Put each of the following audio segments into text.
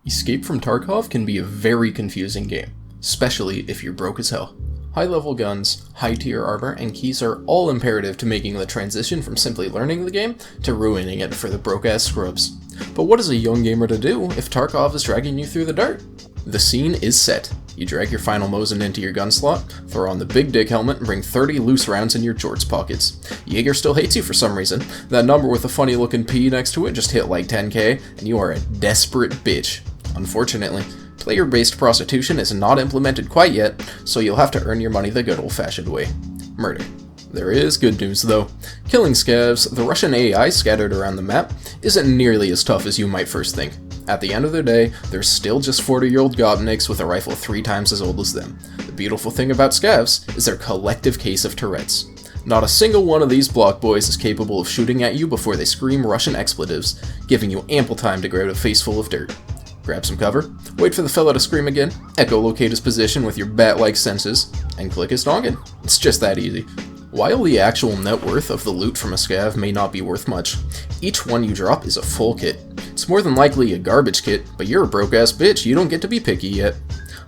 Escape from Tarkov can be a very confusing game, especially if you're broke as hell. High-level guns, high-tier armor, and keys are all imperative to making the transition from simply learning the game to ruining it for the broke-ass scrubs. But what is a young gamer to do if Tarkov is dragging you through the dirt? The scene is set. You drag your final Mosin into your gun slot, throw on the big dick helmet, and bring 30 loose rounds in your jorts pockets. Jaeger still hates you for some reason. That number with a funny looking P next to it just hit like 10k, and you are a desperate bitch. Unfortunately, player-based prostitution is not implemented quite yet, so you'll have to earn your money the good old-fashioned way. Murder. There is good news though. Killing Scavs, the Russian AI scattered around the map, isn't nearly as tough as you might first think. At the end of the day, there's still just 40-year-old gopniks with a rifle 3 times as old as them. The beautiful thing about Scavs is their collective case of Tourette's. Not a single one of these block boys is capable of shooting at you before they scream Russian expletives, giving you ample time to grab a face full of dirt. Grab some cover, wait for the fella to scream again, echolocate his position with your bat-like senses, and click his noggin. It's just that easy. While the actual net worth of the loot from a scav may not be worth much, each one you drop is a full kit. It's more than likely a garbage kit, but you're a broke-ass bitch, you don't get to be picky yet.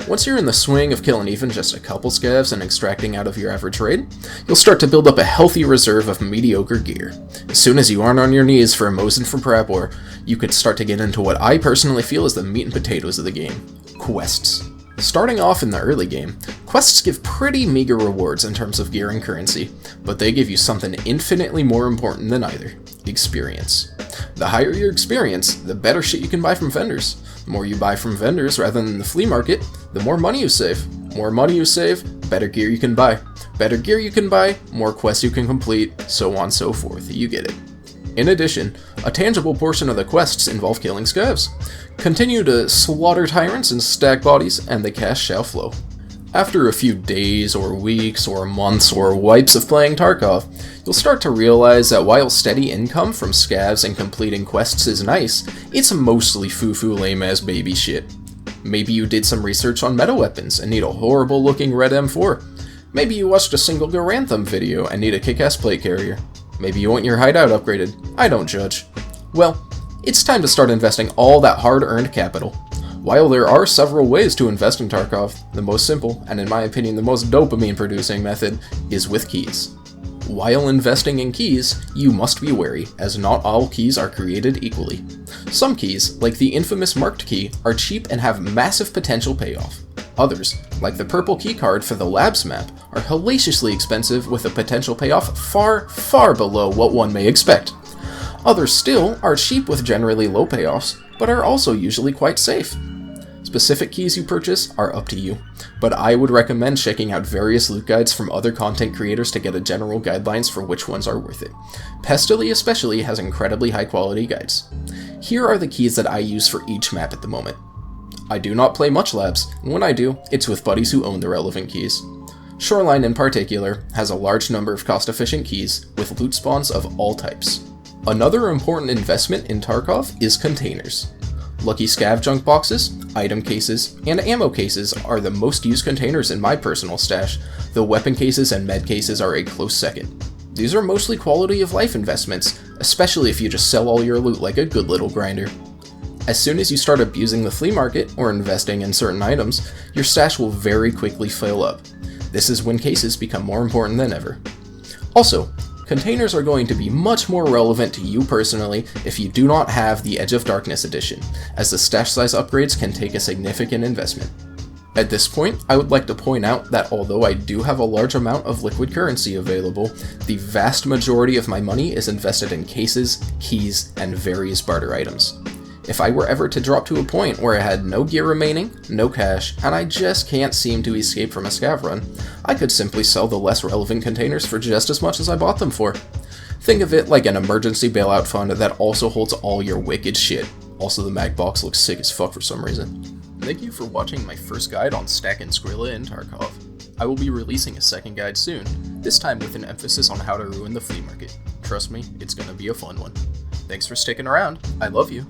Once you're in the swing of killing even just a couple scavs and extracting out of your average raid, you'll start to build up a healthy reserve of mediocre gear. As soon as you aren't on your knees for a Mosin from Prep War, you could start to get into what I personally feel is the meat and potatoes of the game: quests. Starting off in the early game, quests give pretty meager rewards in terms of gear and currency, but they give you something infinitely more important than either: experience. The higher your experience, the better shit you can buy from vendors. The more you buy from vendors rather than the flea market, the more money you save. More money you save, better gear you can buy. Better gear you can buy, more quests you can complete, so on and so forth. You get it. In addition, a tangible portion of the quests involve killing scavs. Continue to slaughter tyrants and stack bodies, and the cash shall flow. After a few days or weeks or months or wipes of playing Tarkov, you'll start to realize that while steady income from scavs and completing quests is nice, it's mostly foo-foo lame-ass baby shit. Maybe you did some research on meta weapons and need a horrible looking red M4. Maybe you watched a single Garanthem video and need a kick-ass plate carrier. Maybe you want your hideout upgraded. I don't judge. Well, it's time to start investing all that hard-earned capital. While there are several ways to invest in Tarkov, the most simple, and in my opinion the most dopamine-producing method, is with keys. While investing in keys, you must be wary, as not all keys are created equally. Some keys, like the infamous marked key, are cheap and have massive potential payoff. Others, like the purple keycard for the Labs map, are hellaciously expensive with a potential payoff far, far below what one may expect. Others still are cheap with generally low payoffs, but are also usually quite safe. Specific keys you purchase are up to you, but I would recommend checking out various loot guides from other content creators to get a general guidelines for which ones are worth it. Pestily especially has incredibly high quality guides. Here are the keys that I use for each map at the moment. I do not play much labs, and when I do, it's with buddies who own the relevant keys. Shoreline in particular has a large number of cost-efficient keys with loot spawns of all types. Another important investment in Tarkov is containers. Lucky scav junk boxes, item cases, and ammo cases are the most used containers in my personal stash, though weapon cases and med cases are a close second. These are mostly quality of life investments, especially if you just sell all your loot like a good little grinder. As soon as you start abusing the flea market or investing in certain items, your stash will very quickly fill up. This is when cases become more important than ever. Also, containers are going to be much more relevant to you personally if you do not have the Edge of Darkness edition, as the stash size upgrades can take a significant investment. At this point, I would like to point out that although I do have a large amount of liquid currency available, the vast majority of my money is invested in cases, keys, and various barter items. If I were ever to drop to a point where I had no gear remaining, no cash, and I just can't seem to escape from a scav run, I could simply sell the less relevant containers for just as much as I bought them for. Think of it like an emergency bailout fund that also holds all your wicked shit. Also, the mag box looks sick as fuck for some reason. Thank you for watching my first guide on stacking Skrilla in Tarkov. I will be releasing a second guide soon, this time with an emphasis on how to ruin the flea market. Trust me, it's gonna be a fun one. Thanks for sticking around. I love you.